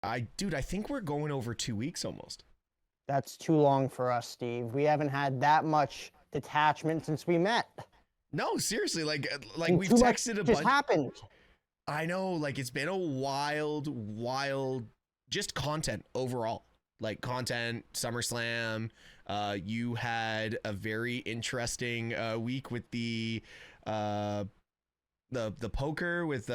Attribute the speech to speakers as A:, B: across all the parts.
A: I think we're going over 2 weeks almost.
B: That's too long for us, Steve. We haven't had that much detachment since we met.
A: No, seriously, like
B: And
A: we've
B: too much
A: texted a
B: just
A: bunch.
B: happened.
A: I know, like it's been a wild, just content overall. Like content, SummerSlam. You had a very interesting week with the poker with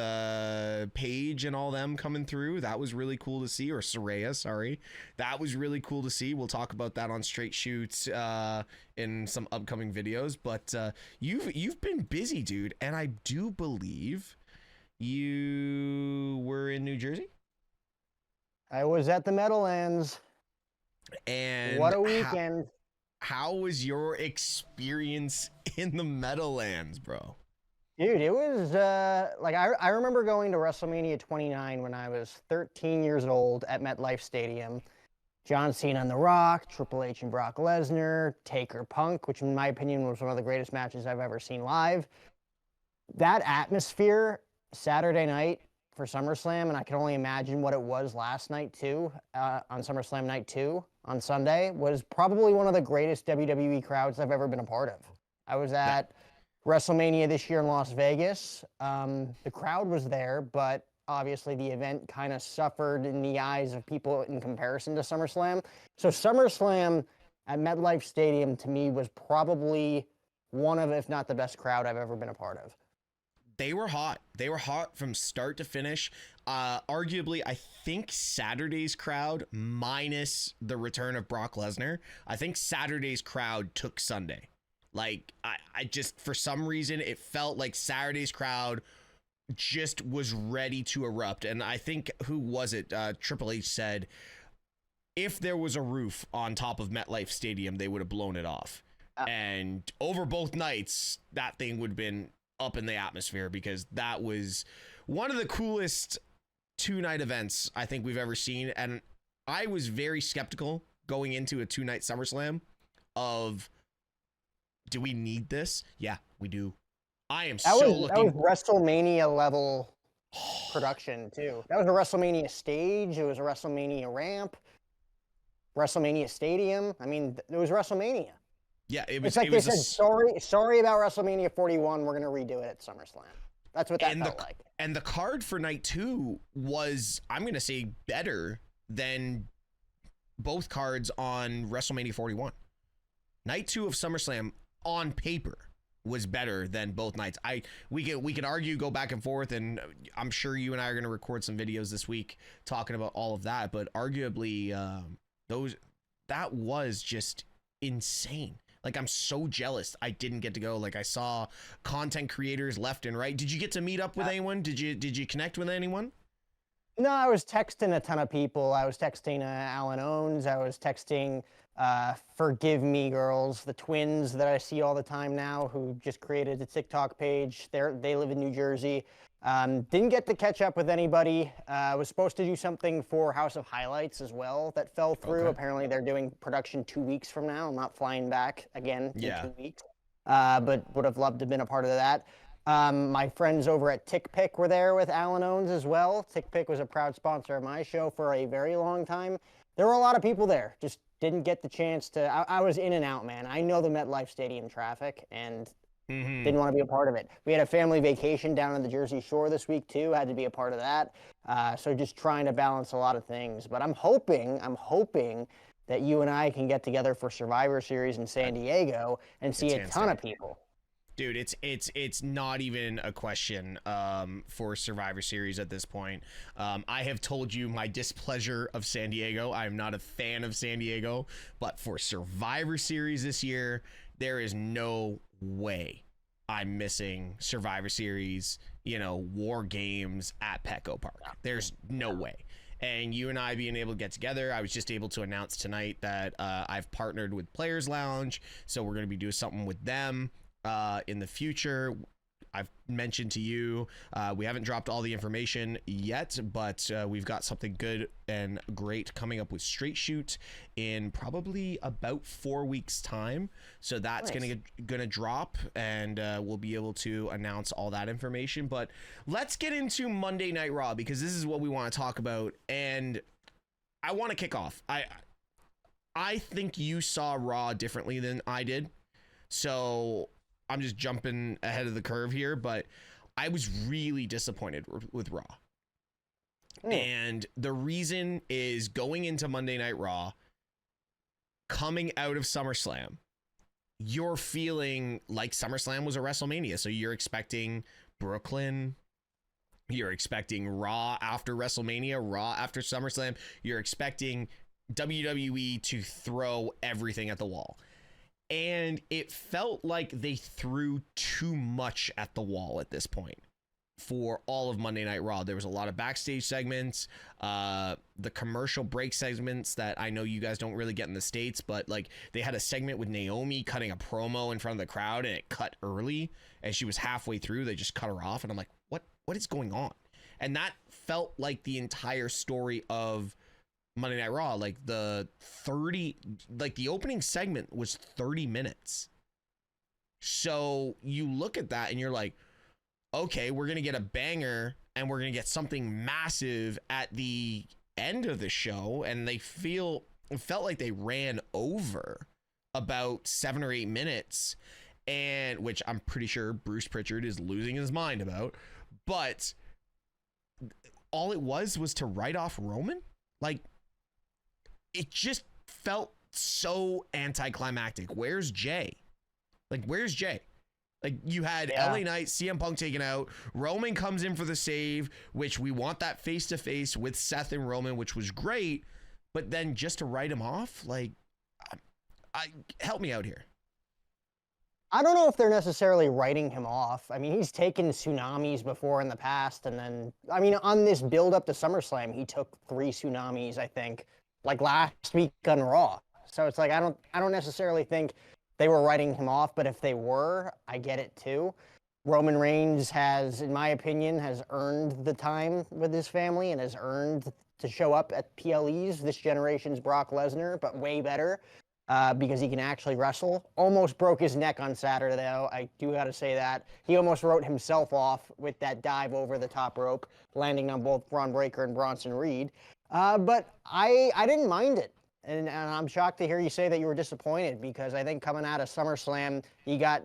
A: Paige and all them coming through. That was really cool to see. Or Saraya, sorry. That was really cool to see. We'll talk about that on Straight Shoots in some upcoming videos. But you've been busy, dude, and I do believe you were in New Jersey.
B: I was at the Meadowlands.
A: And
B: what a weekend.
A: How was your experience in the Meadowlands, bro?
B: Dude, it was like I remember going to WrestleMania 29 when I was 13 years old at MetLife Stadium. John Cena and The Rock, Triple H and Brock Lesnar, Taker Punk, which in my opinion was one of the greatest matches I've ever seen live. That atmosphere Saturday night for SummerSlam, and I can only imagine what it was last night too, on SummerSlam Night 2 on Sunday, was probably one of the greatest WWE crowds I've ever been a part of. I was at WrestleMania this year in Las Vegas. The crowd was there, but obviously the event kind of suffered in the eyes of people in comparison to SummerSlam. So SummerSlam at MetLife Stadium to me was probably one of, if not the best crowd I've ever been a part of.
A: They were hot. They were hot from start to finish. Arguably, I think Saturday's crowd, minus the return of Brock Lesnar, I think Saturday's crowd took Sunday. Like, I just, for some reason, it felt like Saturday's crowd just was ready to erupt. And I think, who was it? Triple H said, if there was a roof on top of MetLife Stadium, they would have blown it off. And over both nights, that thing would have been up in the atmosphere, because that was one of the coolest 2-night events I think we've ever seen. And I was very skeptical going into a 2-night SummerSlam of, do we need this? Yeah, we do. I am
B: That
A: looking.
B: That was WrestleMania level production too. That was a WrestleMania stage. It was a WrestleMania ramp. WrestleMania stadium. I mean, it was WrestleMania.
A: Yeah, it was.
B: It's like they said, sorry about WrestleMania 41. We're gonna redo it at SummerSlam. That's what that felt like.
A: And the card for night 2 was, I'm gonna say, better than both cards on WrestleMania 41. Night 2 of SummerSlam on paper was better than both nights. We can argue, go back and forth, and I'm sure you and I are going to record some videos this week talking about all of that. But arguably, that was just insane. Like, I'm so jealous I didn't get to go. Like, I saw content creators left and right. Did you get to meet up with anyone? Did you connect with anyone?
B: No, I was texting a ton of people. I was texting Alan Owens. I was texting Forgive Me Girls, the twins that I see all the time now, who just created a TikTok page. They live in New Jersey. Didn't get to catch up with anybody. Was supposed to do something for House of Highlights as well that fell through. Okay. Apparently they're doing production 2 weeks from now. I'm not flying back again in 2 weeks. But would have loved to have been a part of that. My friends over at TickPick were there with Alan Owens as well. TickPick was a proud sponsor of my show for a very long time. There were a lot of people there. Just didn't get the chance to. I was in and out, man. I know the MetLife Stadium traffic and didn't want to be a part of it. We had a family vacation down on the Jersey Shore this week too. Had to be a part of that. So just trying to balance a lot of things. But I'm hoping that you and I can get together for Survivor Series in San Diego and see a ton of people.
A: Dude, it's not even a question for Survivor Series at this point. I have told you my displeasure of San Diego. I'm not a fan of San Diego, but for Survivor Series this year, there is no way I'm missing Survivor Series, War Games at Petco Park. There's no way. And you and I being able to get together, I was just able to announce tonight that I've partnered with Players Lounge, so we're going to be doing something with them in the future. I've mentioned to you, we haven't dropped all the information yet, but we've got something good and great coming up with Straight Shoot in probably about 4 weeks time. So that's gonna drop, and we'll be able to announce all that information. But let's get into Monday Night Raw, because this is what we want to talk about. And I want to kick off. I think you saw Raw differently than I did. So I'm just jumping ahead of the curve here, but I was really disappointed with Raw. And the reason is going into Monday Night Raw, coming out of SummerSlam, you're feeling like SummerSlam was a WrestleMania. So you're expecting Brooklyn. You're expecting Raw after WrestleMania, Raw after SummerSlam. You're expecting WWE to throw everything at the wall. And it felt like they threw too much at the wall at this point for all of Monday Night Raw. There was a lot of backstage segments, the commercial break segments that I know you guys don't really get in the States, but like they had a segment with Naomi cutting a promo in front of the crowd and it cut early and she was halfway through. They just cut her off. And I'm like, what is going on? And that felt like the entire story of Monday Night Raw. Like the opening segment was 30 minutes. So you look at that and you're like, okay, we're going to get a banger and we're going to get something massive at the end of the show. And it felt like they ran over about 7 or 8 minutes, and which I'm pretty sure Bruce Pritchard is losing his mind about. But all it was to write off Roman. Like, it just felt so anticlimactic. Where's Jay? Like, where's Jay? Like, you had LA Knight, CM Punk taken out. Roman comes in for the save, which we want that face-to-face with Seth and Roman, which was great. But then just to write him off, like, help me out here.
B: I don't know if they're necessarily writing him off. I mean, he's taken tsunamis before in the past. And then, I mean, on this build up to SummerSlam, he took 3 tsunamis, I think, like last week on Raw. So it's like, I don't necessarily think they were writing him off, but if they were, I get it too. Roman Reigns has, in my opinion, has earned the time with his family and has earned to show up at PLEs, this generation's Brock Lesnar, but way better. Because he can actually wrestle. Almost broke his neck on Saturday, though. I do got to say that. He almost wrote himself off with that dive over the top rope, landing on both Braun Breaker and Bronson Reed. But I didn't mind it. And I'm shocked to hear you say that you were disappointed, because I think coming out of SummerSlam, you got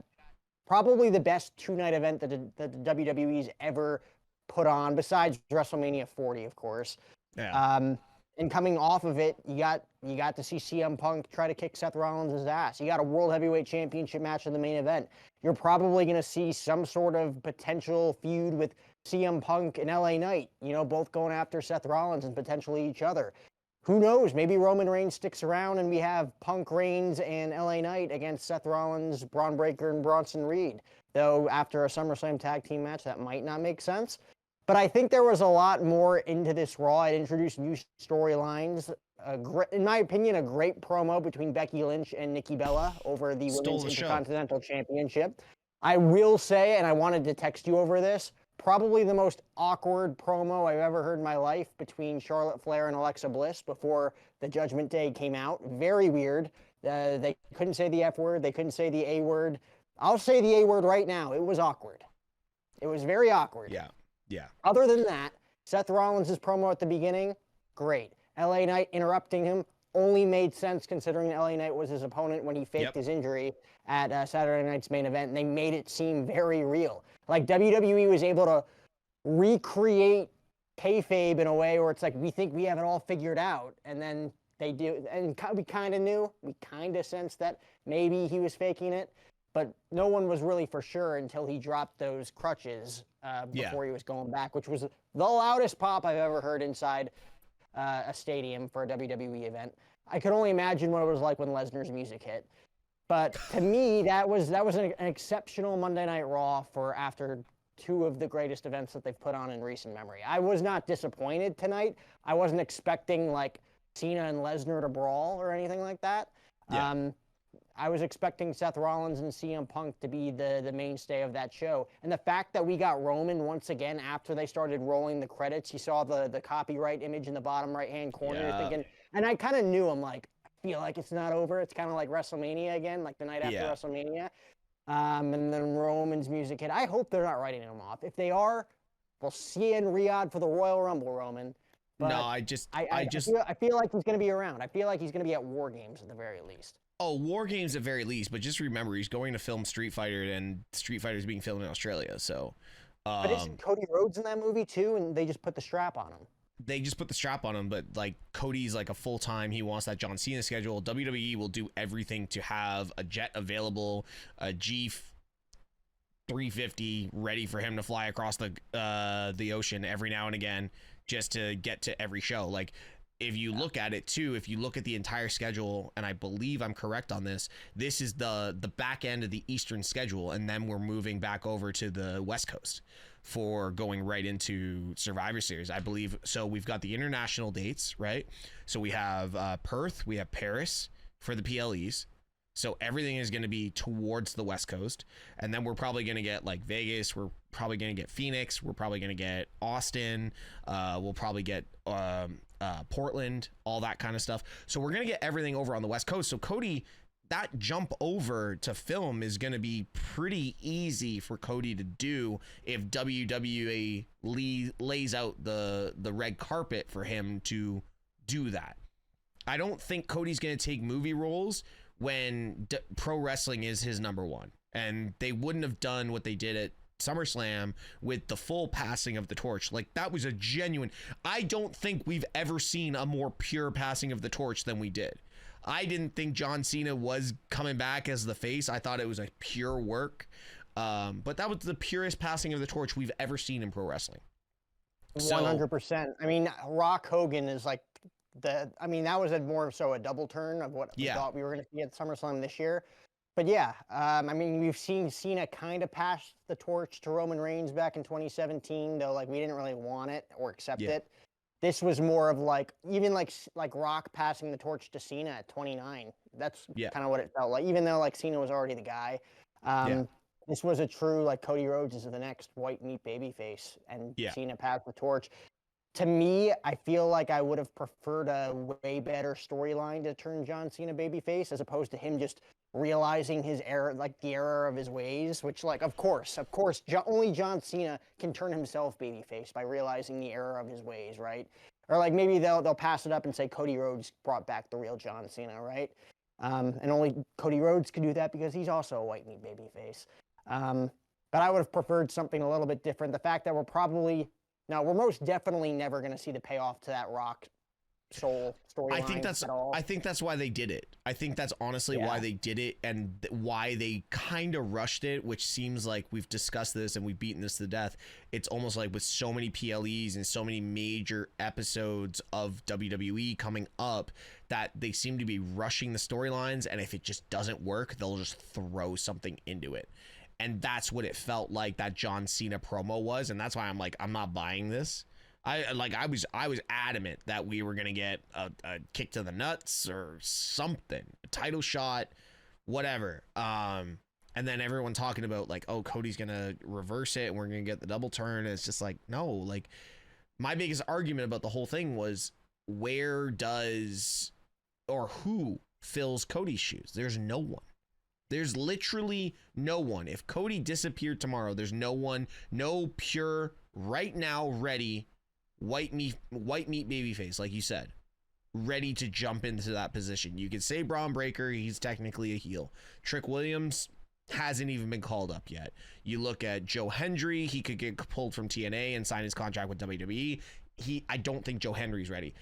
B: probably the best 2-night event that the WWE's ever put on, besides WrestleMania 40, of course.
A: Yeah.
B: And coming off of it, you got to see CM Punk try to kick Seth Rollins' ass. You got a World Heavyweight Championship match in the main event. You're probably going to see some sort of potential feud with CM Punk and LA Knight, both going after Seth Rollins and potentially each other. Who knows? Maybe Roman Reigns sticks around and we have Punk, Reigns, and LA Knight against Seth Rollins, Braun Breaker, and Bronson Reed. Though after a SummerSlam tag team match, that might not make sense. But I think there was a lot more into this Raw. It introduced new storylines. In my opinion, a great promo between Becky Lynch and Nikki Bella over the Women's Intercontinental Championship. I will say, and I wanted to text you over this, probably the most awkward promo I've ever heard in my life between Charlotte Flair and Alexa Bliss before the Judgment Day came out. Very weird. They couldn't say the F word. They couldn't say the A word. I'll say the A word right now. It was awkward. It was very awkward.
A: Yeah.
B: Other than that, Seth Rollins' promo at the beginning, great. LA Knight interrupting him only made sense considering LA Knight was his opponent when he faked his injury at Saturday night's main event, and they made it seem very real. Like, WWE was able to recreate kayfabe in a way where it's like, we think we have it all figured out, and then they do, and we kind of knew, we kind of sensed that maybe he was faking it, but no one was really for sure until he dropped those crutches before he was going back, which was the loudest pop I've ever heard inside a stadium for a WWE event. I could only imagine what it was like when Lesnar's music hit. But to me, that was an exceptional Monday Night Raw for after 2 of the greatest events that they've put on in recent memory. I was not disappointed tonight. I wasn't expecting like Cena and Lesnar to brawl or anything like that. Yeah. I was expecting Seth Rollins and CM Punk to be the mainstay of that show. And the fact that we got Roman once again after they started rolling the credits, you saw the copyright image in the bottom right-hand corner, thinking, and I kind of knew, I'm like, I feel like it's not over. It's kind of like WrestleMania again, like the night after WrestleMania. And then Roman's music hit. I hope they're not writing him off. If they are, we'll see you in Riyadh for the Royal Rumble, Roman.
A: No,
B: But I feel like he's going to be around. I feel like he's going to be at War Games at the very least.
A: Oh, War Games at very least, but just remember he's going to film Street Fighter, and Street Fighter is being filmed in Australia. So,
B: but isn't Cody Rhodes in that movie too? And they just put the strap on him.
A: They just put the strap on him, but like Cody's like a full time. He wants that John Cena schedule. WWE will do everything to have a jet available, a G350 ready for him to fly across the ocean every now and again, just to get to every show. Like, if you look at it too, if you look at the entire schedule, and I believe I'm correct on this, this is the back end of the Eastern schedule, and then we're moving back over to the West Coast for going right into Survivor Series, I believe. So we've got the international dates, right? So we have Perth, we have Paris for the PLEs. So everything is going to be towards the West Coast. And then we're probably going to get like Vegas. We're probably going to get Phoenix. We're probably going to get Austin. We'll probably get Portland, all that kind of stuff. So we're going to get everything over on the West Coast. So Cody, that jump over to film is going to be pretty easy for Cody to do if WWE lays out the red carpet for him to do that. I don't think Cody's going to take movie roles when pro wrestling is his number one. And they wouldn't have done what they did at SummerSlam with the full passing of the torch. Like, that was a genuine... I don't think we've ever seen a more pure passing of the torch than we did. I didn't think John Cena was coming back as the face. I thought it was a pure work. But that was the purest passing of the torch we've ever seen in pro wrestling.
B: 100%. I mean, Rock Hogan is like that was more so a double turn of what we thought we were going to see at SummerSlam this year. But yeah, I mean, we've seen Cena kind of pass the torch to Roman Reigns back in 2017, though, like, we didn't really want it or accept it. This was more of like, even like Rock passing the torch to Cena at 29. That's kind of what it felt like, even though like Cena was already the guy. This was a true, like, Cody Rhodes is the next white meat babyface, and Cena passed the torch. To me, I feel like I would have preferred a way better storyline to turn John Cena babyface, as opposed to him just realizing his error, like the error of his ways, which, like, of course, only John Cena can turn himself babyface by realizing the error of his ways, right? Or like maybe they'll pass it up and say Cody Rhodes brought back the real John Cena, right? And only Cody Rhodes can do that because he's also a white meat babyface. But I would have preferred something a little bit different. The fact that we're most definitely never going to see the payoff to that Rock Soul storyline.
A: I think that's why they did it. I think that's honestly why they did it, and why they kind of rushed it, which seems like we've discussed this and we've beaten this to death. It's almost like with so many PLEs and so many major episodes of WWE coming up that they seem to be rushing the storylines, and if it just doesn't work, they'll just throw something into it. And that's what it felt like that John Cena promo was, and that's why I'm like, I'm not buying this. I was adamant that we were gonna get a kick to the nuts or something, a title shot, whatever. And then everyone talking about like, oh, Cody's gonna reverse it and we're gonna get the double turn. And it's just like, no. Like, my biggest argument about the whole thing was, who fills Cody's shoes? There's no one. There's literally no one. If Cody disappeared tomorrow, there's no one, no pure, right now ready white meat babyface, like you said, ready to jump into that position. You could say Braun Breaker, he's technically a heel. Trick Williams hasn't even been called up yet. You look at Joe Hendry, he could get pulled from TNA and sign his contract with WWE. I don't think Joe Hendry's ready.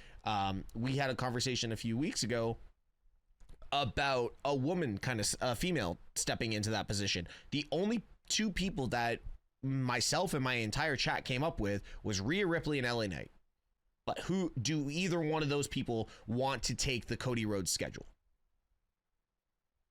A: We had a conversation a few weeks ago about a woman, kind of a female, stepping into that position. The only two people that myself and my entire chat came up with was Rhea Ripley and LA Knight. But who do either one of those people want to take the Cody Rhodes schedule?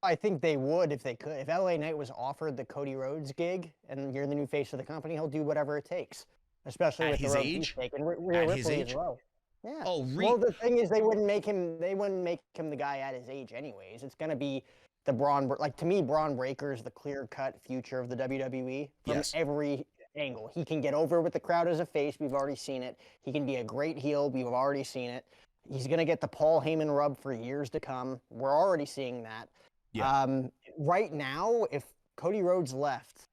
B: I think they would if they could. If LA Knight was offered the Cody Rhodes gig and you're the new face of the company, he'll do whatever it takes, especially with the age and Rhea Ripley as well. Yeah.
A: Oh,
B: well, the thing is, they wouldn't make him the guy at his age anyways. It's going to be the to me, Braun Breaker is the clear-cut future of the WWE from every angle. He can get over with the crowd as a face. We've already seen it. He can be a great heel. We've already seen it. He's going to get the Paul Heyman rub for years to come. We're already seeing that. Yeah. Right now, if Cody Rhodes left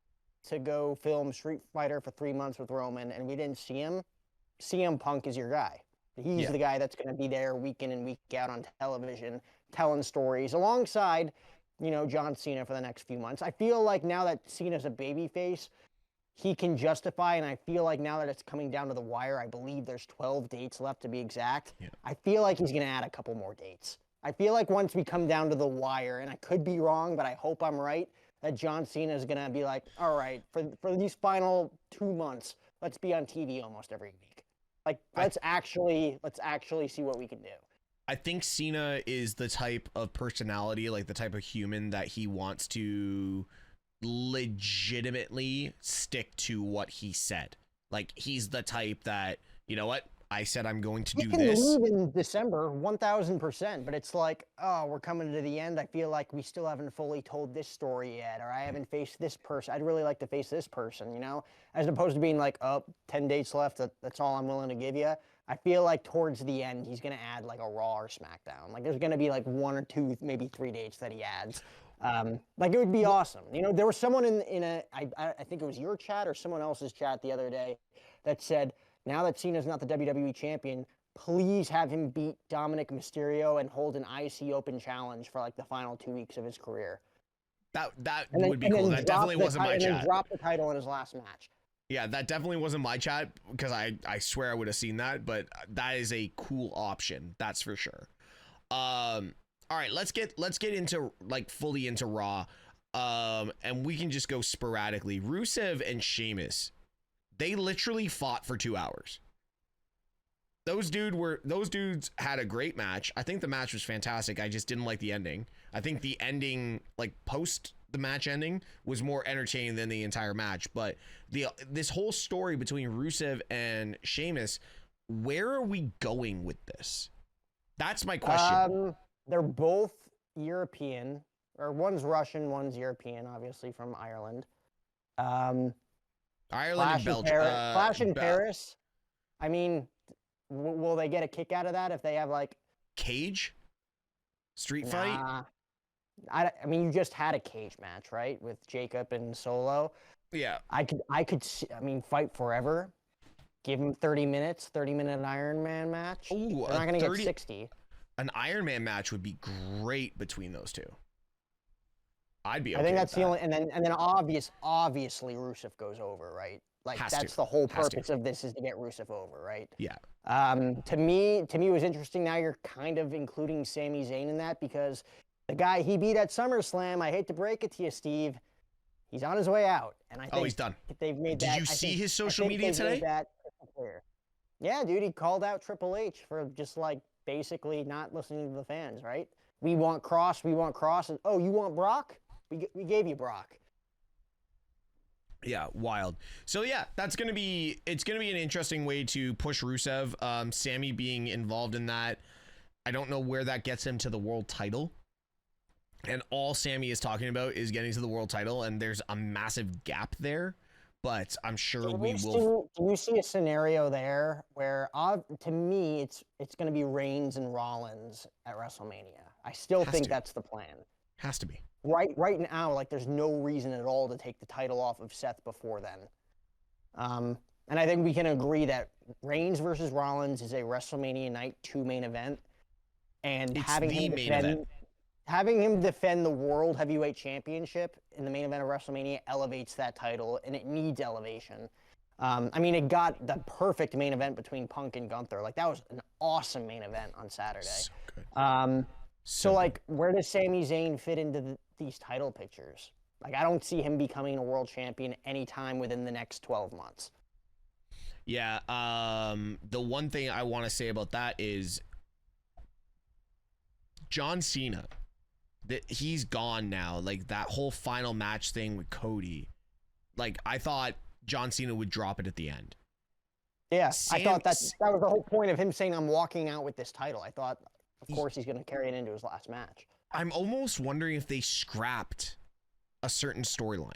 B: to go film Street Fighter for 3 months with Roman and we didn't see him, CM Punk is your guy. He's the guy that's going to be there week in and week out on television, telling stories alongside, John Cena for the next few months. I feel like now that Cena's a babyface, he can justify, and I feel like now that it's coming down to the wire, I believe there's 12 dates left to be exact.
A: Yeah.
B: I feel like he's going to add a couple more dates. I feel like once we come down to the wire, and I could be wrong, but I hope I'm right, that John Cena is going to be like, all right, for these final 2 months, let's be on TV almost every week. Like, let's actually see what we can do.
A: I think Cena is the type of personality, like the type of human that he wants to legitimately stick to what he said. Like, he's the type that, you know what, I said I'm going to do this.
B: He can leave in December, 1,000%, but it's like, oh, we're coming to the end. I feel like we still haven't fully told this story yet, or I haven't faced this person. I'd really like to face this person, as opposed to being like, oh, 10 dates left. That's all I'm willing to give you. I feel like towards the end, he's going to add like a Raw or SmackDown. Like, there's going to be like 1 or 2, maybe 3 dates that he adds. Like, it would be awesome. There was someone I think it was your chat or someone else's chat the other day that said, now that Cena's not the WWE champion, please have him beat Dominic Mysterio and hold an IC Open challenge for like the final 2 weeks of his career.
A: That would be cool. That definitely wasn't my chat.
B: And then drop the title in his last match.
A: Yeah, that definitely wasn't my chat, because I swear I would have seen that, but that is a cool option. That's for sure. All right, let's get into like fully into Raw. And we can just go sporadically. Rusev and Sheamus, they literally fought for 2 hours. Those dudes had a great match. I think the match was fantastic. I just didn't like the ending. I think the ending, like post the match ending, was more entertaining than the entire match. But this whole story between Rusev and Sheamus, where are we going with this? That's my question.
B: They're both European, or one's Russian, one's European, obviously from Ireland.
A: Ireland and Belgium.
B: Flash in Paris. I mean, will they get a kick out of that if they have like
A: cage street fight?
B: I mean, you just had a cage match, right, with Jacob and Solo.
A: Yeah.
B: I could see, fight forever. Give him 30 minutes, 30-minute Iron Man match.
A: Ooh,
B: they're not going to get 60.
A: An Iron Man match would be great between those two. I'd be okay.
B: I think that's
A: with
B: the only, and then obviously Rusev goes over, right? Like, that's the whole purpose of this, is to get Rusev over, right?
A: Yeah.
B: To me, it was interesting. Now you're kind of including Sami Zayn in that, because the guy he beat at SummerSlam, I hate to break it to you, Steve, he's on his way out. And I think
A: he's done.
B: They've made
A: Did you see his social media today?
B: Yeah, dude, he called out Triple H for just like basically not listening to the fans, right? We want Cross, and oh, you want Brock? We gave you Brock.
A: Yeah, wild. So yeah, it's gonna be an interesting way to push Rusev. Sammy being involved in that, I don't know where that gets him to the world title. And all Sammy is talking about is getting to the world title, and there's a massive gap there. But I'm sure we will.
B: Do you see a scenario there where, to me, it's going to be Reigns and Rollins at WrestleMania? I still think that's the plan.
A: Has to be.
B: Right now, like, there's no reason at all to take the title off of Seth before then. And I think we can agree that Reigns versus Rollins is a WrestleMania Night 2 main event. And having him defend the World Heavyweight Championship in the main event of WrestleMania elevates that title, and it needs elevation. It got the perfect main event between Punk and Gunther. Like, that was an awesome main event on Saturday.
A: So good.
B: So like, where does Sami Zayn fit into these title pictures? Like, I don't see him becoming a world champion anytime within the next 12 months.
A: Yeah. The one thing I want to say about that is John Cena, that he's gone now. Like, that whole final match thing with Cody, I thought John Cena would drop it at the end.
B: Yeah, I thought that was the whole point of him saying, I'm walking out with this title. I thought, of course, he's going to carry it into his last match.
A: I'm almost wondering if they scrapped a certain storyline.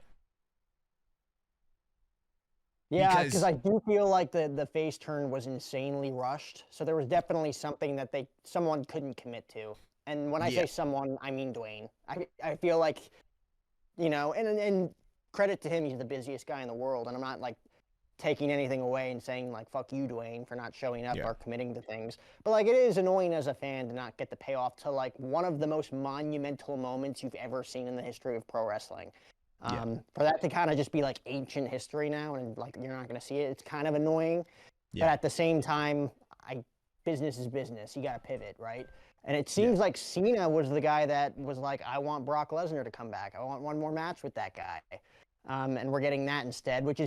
B: Yeah, because I do feel like the face turn was insanely rushed. So there was definitely something that someone couldn't commit to. And when I say someone, I mean Dwayne. I feel like, and credit to him, he's the busiest guy in the world. And I'm not taking anything away and saying like fuck you, Dwayne, for not showing up
A: Yeah.
B: or committing to things. But like it is annoying as a fan to not get the payoff to like one of the most monumental moments you've ever seen in the history of pro wrestling. For that to kind of just be like ancient history now and like you're not going to see it, it's kind of annoying.
A: Yeah.
B: But at the same time, business is business. You got to pivot, right? And it seems like Cena was the guy that was like, I want Brock Lesnar to come back. I want one more match with that guy. And we're getting that instead, which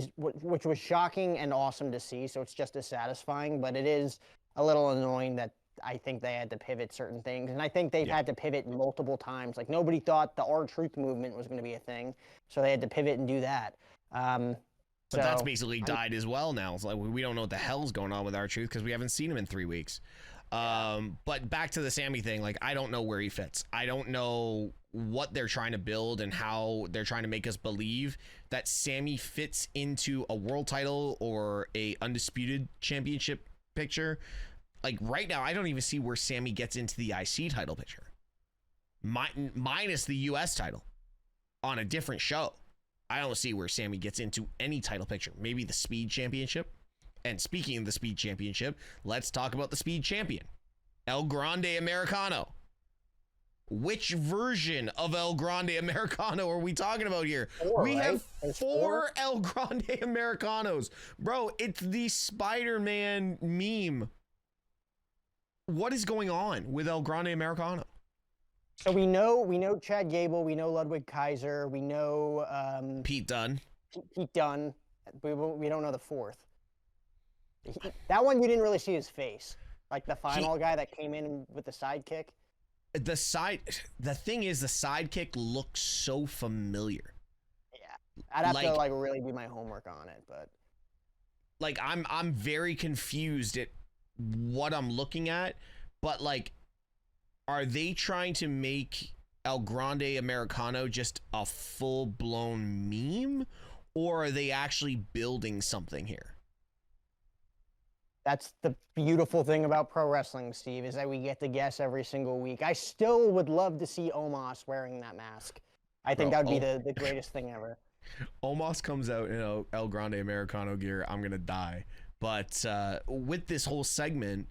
B: was shocking and awesome to see. So it's just as satisfying, but it is a little annoying that I think they had to pivot certain things. And I think they've had to pivot multiple times. Like nobody thought the R-Truth movement was going to be a thing. So they had to pivot and do that.
A: But that's basically died as well now. It's like we don't know what the hell's going on with R-Truth because we haven't seen him in 3 weeks. But back to the Sammy thing, like I don't know where he fits. I don't know what they're trying to build and how they're trying to make us believe that Sammy fits into a world title or a undisputed championship picture. Like right now, I don't even see where Sammy gets into the IC title picture. Minus the US title on a different show. I don't see where Sammy gets into any title picture. Maybe the Speed Championship. And speaking of the Speed Championship, let's talk about the Speed Champion, El Grande Americano. Which version of El Grande Americano are we talking about here? We have four El Grande Americanos. Bro, it's the Spider-Man meme. What is going on with El Grande Americano?
B: So we know Chad Gable, we know Ludwig Kaiser, we know
A: Pete Dunne.
B: Pete Dunne. We don't know the fourth. That one you didn't really see his face, like the final guy that came in with the sidekick.
A: The thing is, the sidekick looks so familiar.
B: Yeah, I'd have to like really do my homework on it, but
A: like I'm very confused at what I'm looking at, but like. Are they trying to make El Grande Americano just a full-blown meme, or are they actually building something here?
B: That's the beautiful thing about pro wrestling, Steve, is that we get to guess every single week. I still would love to see Omos wearing that mask. I think that would be the greatest thing ever.
A: Omos comes out in El Grande Americano gear, I'm going to die. But with this whole segment,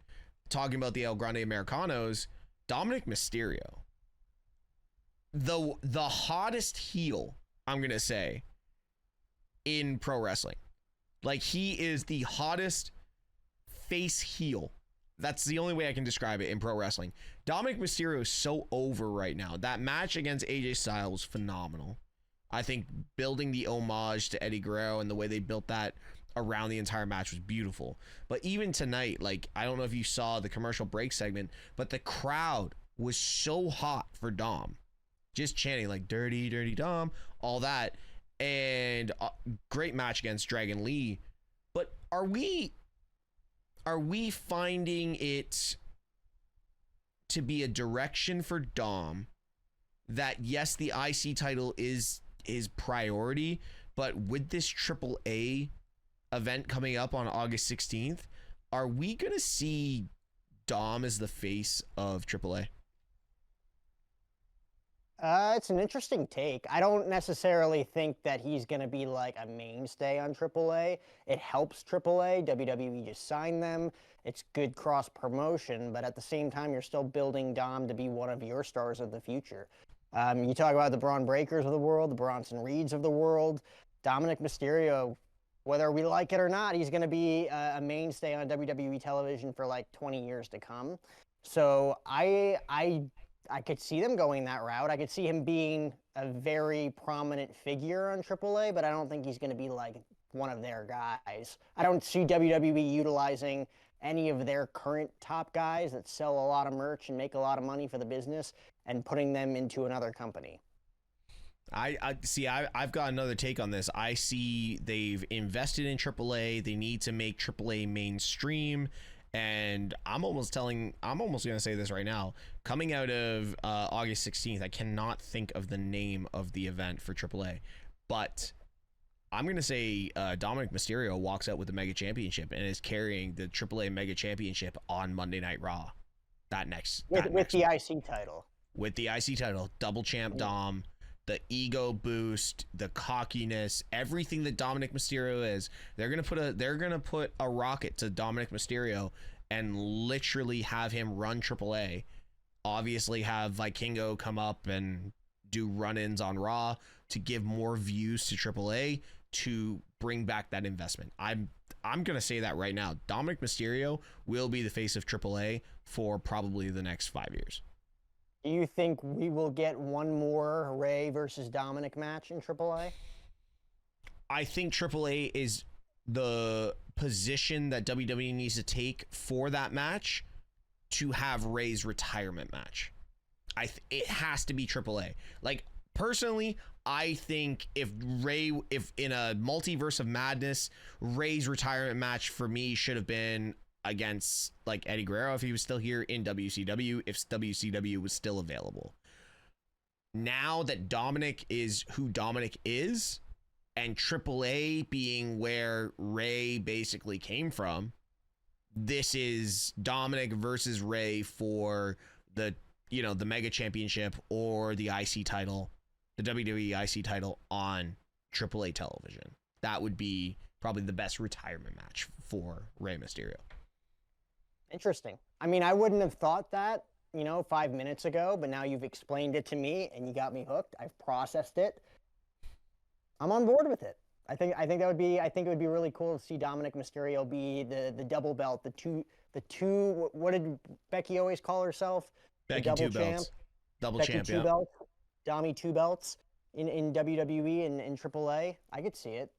A: talking about the El Grande Americanos, Dominic Mysterio, the hottest heel, I'm going to say, in pro wrestling. Like, he is the hottest face heel. That's the only way I can describe it in pro wrestling. Dominic Mysterio is so over right now. That match against AJ Styles was phenomenal. I think building the homage to Eddie Guerrero and the way they built that around the entire match was beautiful. But even tonight, like, I don't know if you saw the commercial break segment, but the crowd was so hot for Dom, just chanting like dirty, dirty Dom, all that. And great match against Dragon Lee. But are we finding it to be a direction for Dom that yes, the IC title is priority, but with this AAA event coming up on August 16th, are we going to see Dom as the face of AAA?
B: It's an interesting take. I don't necessarily think that he's going to be like a mainstay on AAA. It helps AAA. WWE just signed them. It's good cross promotion, but at the same time, you're still building Dom to be one of your stars of the future. You talk about the Braun Breakers of the world, the Bronson Reeds of the world, Dominic Mysterio. Whether we like it or not, he's going to be a mainstay on WWE television for like 20 years to come. So I could see them going that route. I could see him being a very prominent figure on AAA, but I don't think he's going to be like one of their guys. I don't see WWE utilizing any of their current top guys that sell a lot of merch and make a lot of money for the business and putting them into another company.
A: I've got another take on this. I see they've invested in AAA. They need to make AAA mainstream. And I'm almost going to say this right now. Coming out of August 16th, I cannot think of the name of the event for AAA. But I'm going to say Dominic Mysterio walks out with the Mega Championship and is carrying the AAA Mega Championship on Monday Night Raw. With the IC title.
B: With
A: the IC title. Double champ Dom. the ego boost, the cockiness, everything that Dominic Mysterio is. They're gonna put a rocket to Dominic Mysterio and literally have him run AAA. Obviously, have Vikingo come up and do run-ins on Raw to give more views to AAA to bring back that investment. I'm gonna say that right now. Dominic Mysterio will be the face of AAA for probably the next 5 years.
B: Do you think we will get one more Ray versus Dominic match in AAA?
A: I think AAA is the position that WWE needs to take for that match to have Ray's retirement match. It has to be AAA. Like, personally, I think if in a multiverse of madness, Ray's retirement match for me should have been against like Eddie Guerrero if he was still here in WCW, if WCW was still available. Now that Dominic is who Dominic is, and AAA being where Ray basically came from, this is Dominic versus Ray for the Mega Championship or the IC title, the WWE IC title on AAA television. That would be probably the best retirement match for Rey Mysterio.
B: Interesting. I mean, I wouldn't have thought that, 5 minutes ago, but now you've explained it to me and you got me hooked. I've processed it. I'm on board with it. I think it would be really cool to see Dominic Mysterio be the double belt, the two. What did Becky always call herself?
A: Becky two belts. Double champ,
B: two belts. Dommy two belts in WWE and in AAA. I could see it.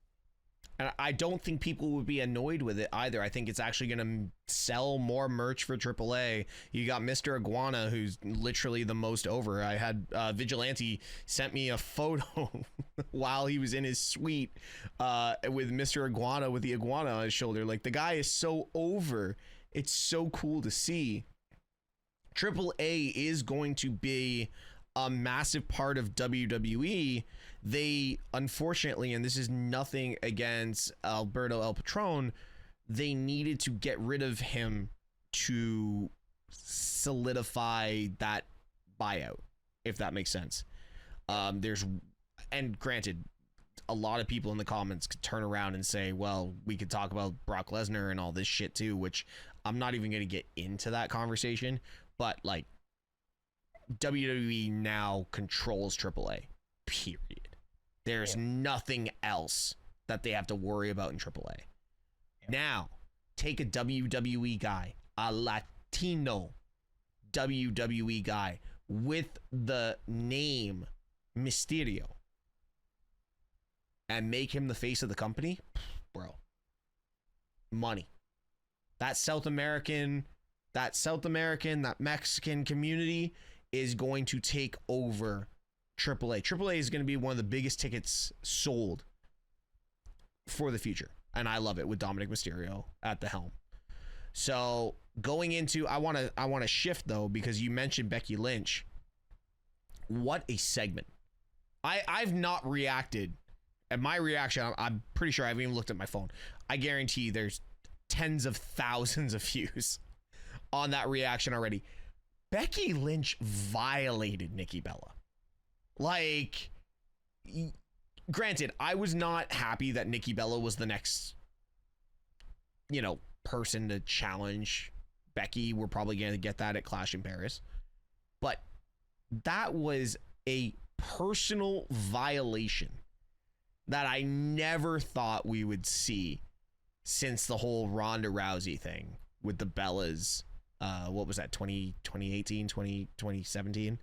A: And I don't think people would be annoyed with it either. I think it's actually going to sell more merch for AAA. You got Mr. Iguana, who's literally the most over. I had Vigilante sent me a photo while he was in his suite with Mr. Iguana with the iguana on his shoulder. Like, the guy is so over. It's so cool to see. AAA is going to be a massive part of WWE. They, unfortunately, and this is nothing against Alberto El Patron, they needed to get rid of him to solidify that buyout, if that makes sense. And granted, a lot of people in the comments could turn around and say, well, we could talk about Brock Lesnar and all this shit too, which I'm not even going to get into that conversation, but like, WWE now controls AAA, period. There's nothing else that they have to worry about in AAA. Now, take a WWE guy, a Latino WWE guy with the name Mysterio, and make him the face of the company, bro. Money. That Mexican community is going to take over AAA. AAA is going to be one of the biggest tickets sold for the future. And I love it with Dominic Mysterio at the helm. So going into, I want to shift though, because you mentioned Becky Lynch. What a segment. I've not reacted. And my reaction, I'm pretty sure I haven't even looked at my phone. I guarantee there's tens of thousands of views on that reaction already. Becky Lynch violated Nikki Bella. Like, granted, I was not happy that Nikki Bella was the next, person to challenge Becky. We're probably going to get that at Clash in Paris. But that was a personal violation that I never thought we would see since the whole Ronda Rousey thing with the Bellas. What was that, 2018, 2017?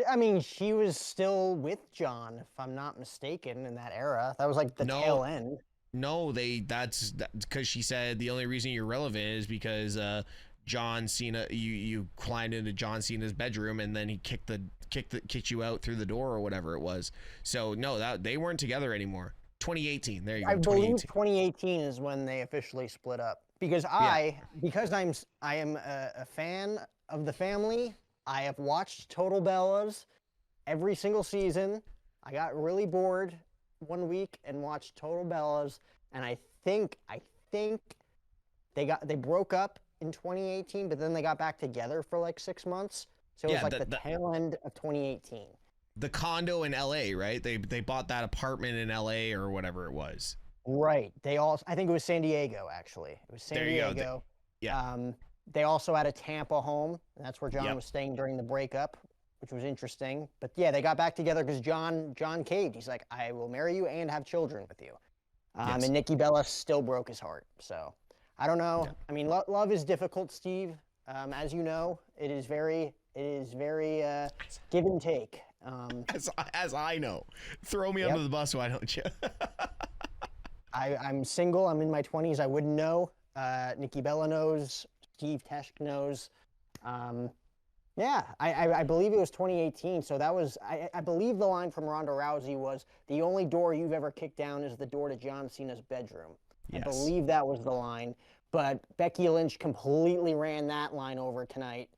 B: I mean, she was still with John, if I'm not mistaken, in that era. That was like the tail end.
A: No, that's because she said the only reason you're relevant is because John Cena, you climbed into John Cena's bedroom and then he kicked you out through the door or whatever it was. So no, that they weren't together anymore. 2018. There you go.
B: I believe 2018 is when they officially split up. Because I am a fan of the family. I have watched Total Bellas every single season. I got really bored one week and watched Total Bellas, and I think they broke up in 2018, but then they got back together for like 6 months. So it was like the tail end of 2018.
A: the condo in LA, right? They bought that apartment in LA or whatever it was.
B: Right. I think it was San Diego, actually. It was San Diego.
A: Yeah.
B: They also had a Tampa home. And that's where John
A: Yep.
B: was staying during the breakup, which was interesting. But yeah, they got back together because John caved. He's like, I will marry you and have children with you.
A: Yes.
B: And Nikki Bella still broke his heart. So I don't know. Yeah. I mean, love is difficult, Steve. As you know, it is very give and take.
A: As I know. Throw me under the bus, why don't you?
B: I'm single. I'm in my 20s. I wouldn't know. Nikki Bella knows. Steve Teshk knows. Yeah, I believe it was 2018. So that was, I believe the line from Ronda Rousey was, the only door you've ever kicked down is the door to John Cena's bedroom. Yes. I believe that was the line. But Becky Lynch completely ran that line over tonight.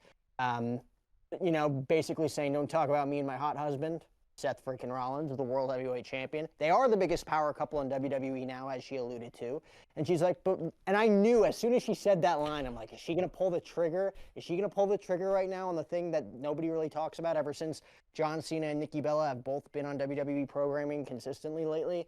B: You know, basically saying, don't talk about me and my hot husband. Seth freaking Rollins, the World Heavyweight Champion. They are the biggest power couple in WWE now, as she alluded to. And she's like, and I knew as soon as she said that line, I'm like, is she going to pull the trigger? Is she going to pull the trigger right now on the thing that nobody really talks about ever since John Cena and Nikki Bella have both been on WWE programming consistently lately?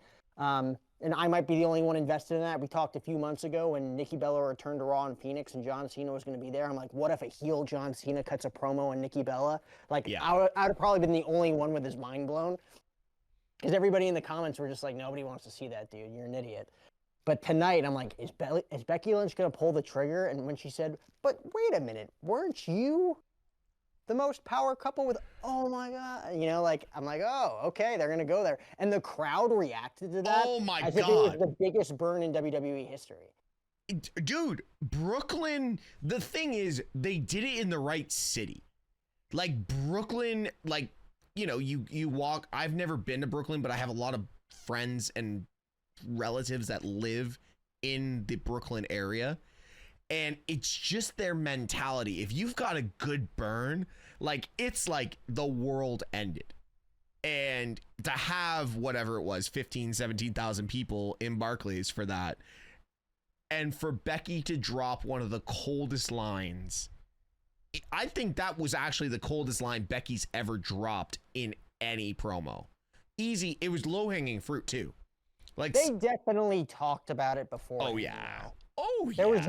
B: And I might be the only one invested in that. We talked a few months ago when Nikki Bella returned to Raw in Phoenix and John Cena was going to be there. I'm like, what if a heel John Cena cuts a promo on Nikki Bella? Like, yeah. I would have probably been the only one with his mind blown. Because everybody in the comments were just like, nobody wants to see that, dude. You're an idiot. But tonight, I'm like, is Becky Lynch going to pull the trigger? And when she said, but wait a minute, weren't you the most power couple with, oh my God, you know, like, I'm like, oh, okay, they're going to go there. And the crowd reacted to that as if it was the biggest burn in WWE history.
A: Dude, Brooklyn, the thing is, they did it in the right city. Like, Brooklyn, like, you know, you walk, I've never been to Brooklyn, but I have a lot of friends and relatives that live in the Brooklyn area. And it's just their mentality. If you've got a good burn, like, it's like the world ended. And to have whatever it was, 15, 17,000 people in Barclays for that. And for Becky to drop one of the coldest lines. I think that was actually the coldest line Becky's ever dropped in any promo. Easy. It was low-hanging fruit, too. Like,
B: they definitely talked about it before.
A: Oh, yeah.
B: You know?
A: Oh,
B: there was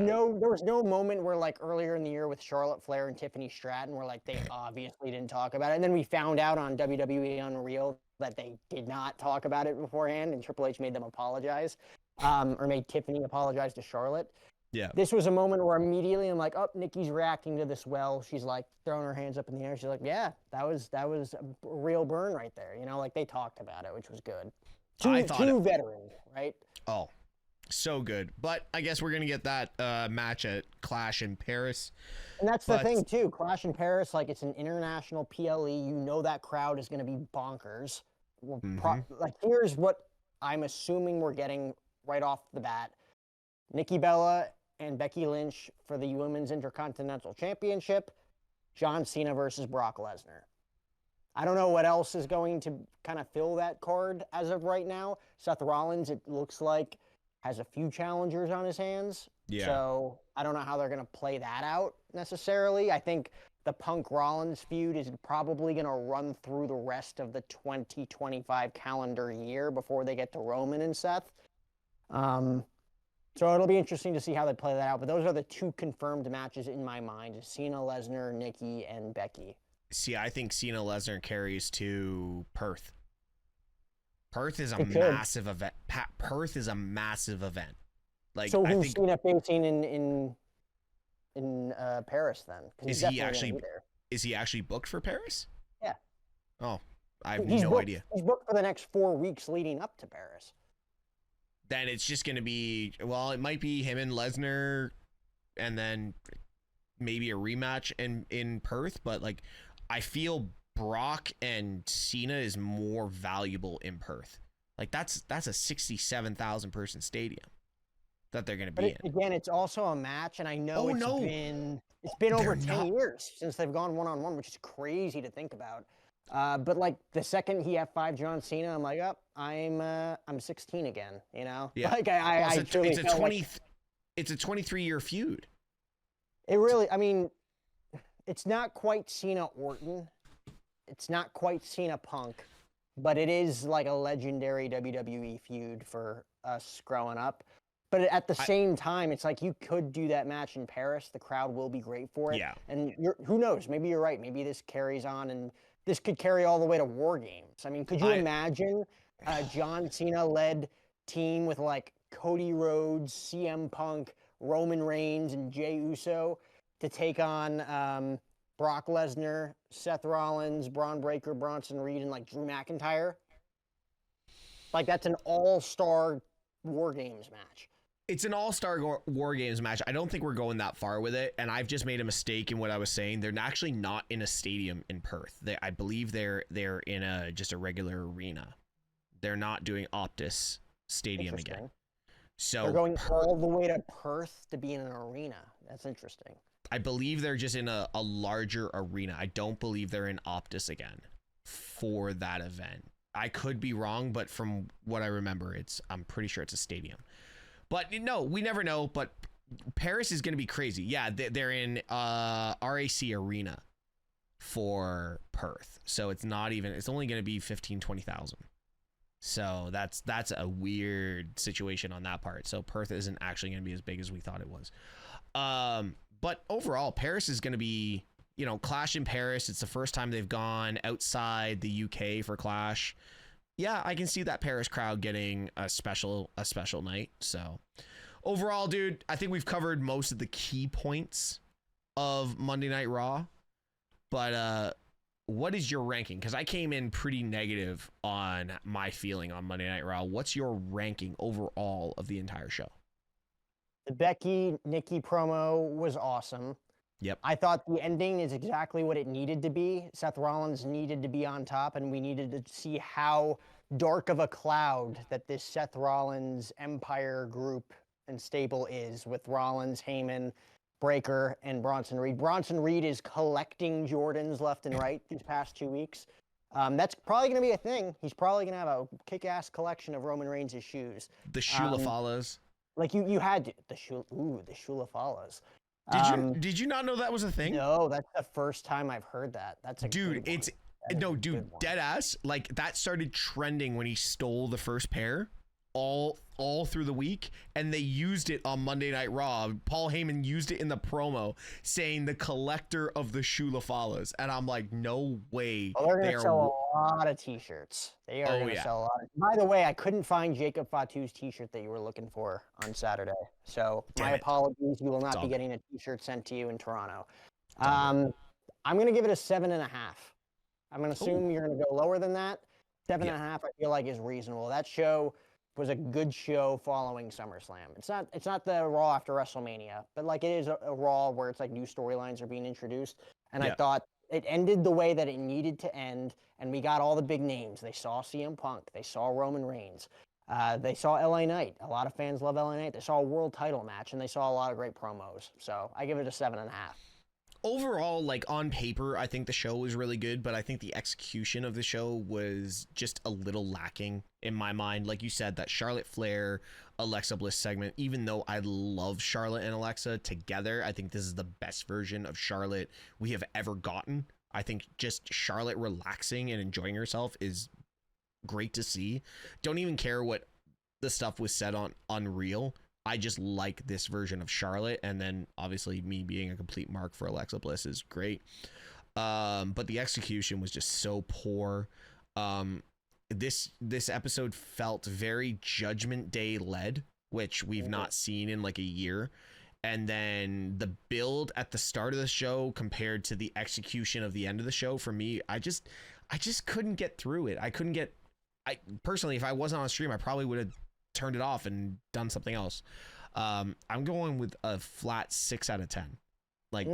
B: no moment where, like, earlier in the year with Charlotte Flair and Tiffany Stratton where, like, they obviously didn't talk about it. And then we found out on WWE Unreal that they did not talk about it beforehand, and Triple H made them apologize, or made Tiffany apologize to Charlotte.
A: Yeah.
B: This was a moment where immediately I'm like, oh, Nikki's reacting to this well. She's, like, throwing her hands up in the air. She's like, yeah, that was a real burn right there. You know, like, they talked about it, which was good. Two veterans, right?
A: Oh. So good. But I guess we're going to get that match at Clash in Paris.
B: And that's the thing, too. Clash in Paris, like, it's an international PLE. You know that crowd is going to be bonkers. Like, here's what I'm assuming we're getting right off the bat. Nikki Bella and Becky Lynch for the Women's Intercontinental Championship. John Cena versus Brock Lesnar. I don't know what else is going to kind of fill that card as of right now. Seth Rollins, it looks like, has a few challengers on his hands. Yeah. So I don't know how they're going to play that out necessarily. I think the Punk-Rollins feud is probably going to run through the rest of the 2025 calendar year before they get to Roman and Seth. So it'll be interesting to see how they play that out. But those are the two confirmed matches in my mind: Cena, Lesnar, Nikki, and Becky.
A: See, I think Cena Lesnar carries to Perth. Perth is a massive event. Perth is a massive event. Like,
B: so who's Cena facing in Paris then?
A: Is he actually booked for Paris?
B: Yeah.
A: Oh, I have no idea.
B: He's booked for the next 4 weeks leading up to Paris.
A: Then it's just going to be, well, it might be him and Lesnar and then maybe a rematch in Perth. But, like, I feel Brock and Cena is more valuable in Perth. Like, that's a 67,000 person stadium that they're going to be in.
B: Again, it's also a match, and I know it's been over 10 years since they've gone one-on-one, which is crazy to think about. But, like, the second he F5 John Cena, I'm like, oh, I'm 16 again, you know?
A: Yeah.
B: Like,
A: it's a 23-year feud.
B: It really, I mean, it's not quite Cena Orton. it's not quite Cena Punk, but it is like a legendary WWE feud for us growing up. But at the same time, it's like you could do that match in Paris. The crowd will be great for it.
A: Yeah.
B: And who knows? Maybe you're right. Maybe this carries on, and this could carry all the way to War Games. I mean, could you imagine a John Cena-led team with like Cody Rhodes, CM Punk, Roman Reigns, and Jey Uso to take on Brock Lesnar, Seth Rollins, Braun Breaker, Bronson Reed, and like Drew McIntyre? Like, that's an all-star War Games match.
A: It's an all-star War Games match. I don't think we're going that far with it, and I've just made a mistake in what I was saying. They're actually not in a stadium in Perth. I believe they're in just a regular arena. They're not doing Optus Stadium again. So
B: they're going all the way to Perth to be in an arena. That's interesting.
A: I believe they're just in a larger arena. I don't believe they're in Optus again for that event. I could be wrong, but from what I remember, I'm pretty sure it's a stadium. But no, we never know. But Paris is going to be crazy. Yeah, they're in RAC Arena for Perth. So it's only going to be 20,000. So that's a weird situation on that part. So Perth isn't actually going to be as big as we thought it was. But overall, Paris is going to be, Clash in Paris. It's the first time they've gone outside the UK for Clash. Yeah, I can see that Paris crowd getting a special night. So overall, dude, I think we've covered most of the key points of Monday Night Raw. But what is your ranking? Because I came in pretty negative on my feeling on Monday Night Raw. What's your ranking overall of the entire show?
B: The Becky-Nikki promo was awesome.
A: Yep.
B: I thought the ending is exactly what it needed to be. Seth Rollins needed to be on top, and we needed to see how dark of a cloud that this Seth Rollins Empire group and stable is, with Rollins, Heyman, Breaker, and Bronson Reed. Bronson Reed is collecting Jordans left and right these past 2 weeks. That's probably going to be a thing. He's probably going to have a kick-ass collection of Roman Reigns' shoes.
A: The Shulafalas.
B: Like you had the Shulafalas.
A: Did you not know that was a thing?
B: No, that's the first time I've heard that. That's a
A: dude. Dead ass. Like, that started trending when he stole the first pair, all through the week, and they used it on Monday Night Raw. Paul Heyman used it in the promo, saying the collector of the Shulafalas, and I'm like, no way.
B: Oh, they're gonna sell a lot of t-shirts. They are gonna sell a lot. By the way, I couldn't find Jacob Fatu's t-shirt that you were looking for on Saturday, so my apologies. You will not be getting a t-shirt sent to you in Toronto. I'm gonna give it a 7.5. I'm gonna assume you're gonna go lower than that. 7.5, I feel like, is reasonable. That show was a good show following SummerSlam. It's not the Raw after WrestleMania, but like, it is a Raw where it's like new storylines are being introduced. And I thought it ended the way that it needed to end, and we got all the big names. They saw CM Punk, they saw Roman Reigns, they saw LA Knight. A lot of fans love LA Knight. They saw a world title match, and they saw a lot of great promos. So I give it a 7.5.
A: Overall, like, on paper, I think the show was really good, but I think the execution of the show was just a little lacking in my mind. Like you said, that Charlotte Flair, Alexa Bliss segment, even though I love Charlotte and Alexa together, I think this is the best version of Charlotte we have ever gotten. I think just Charlotte relaxing and enjoying herself is great to see. Don't even care what the stuff was said on Unreal. I just like this version of Charlotte, and then obviously me being a complete mark for Alexa Bliss is great. But the execution was just so poor. This episode felt very Judgment Day led, which we've not seen in like a year. And then the build at the start of the show compared to the execution of the end of the show, for me, I just couldn't get through it. I personally, if I wasn't on stream, I probably would have turned it off and done something else. I'm going with a flat 6 out of 10. Like,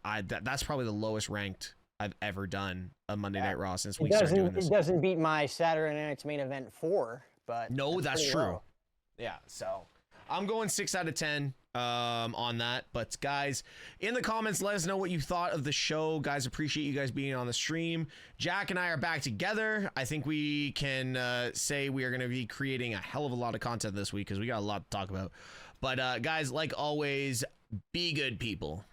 A: that's probably the lowest ranked I've ever done a Monday Night Raw since we started doing this.
B: It doesn't beat my Saturday Night's Main Event 4, but
A: no, that's true. Low. Yeah, so I'm going 6 out of 10 on that. But guys, in the comments, let us know what you thought of the show. Guys, appreciate you guys being on the stream. Jack and I are back together. I think we can say we are going to be creating a hell of a lot of content this week because we got a lot to talk about. But guys, like always, be good people.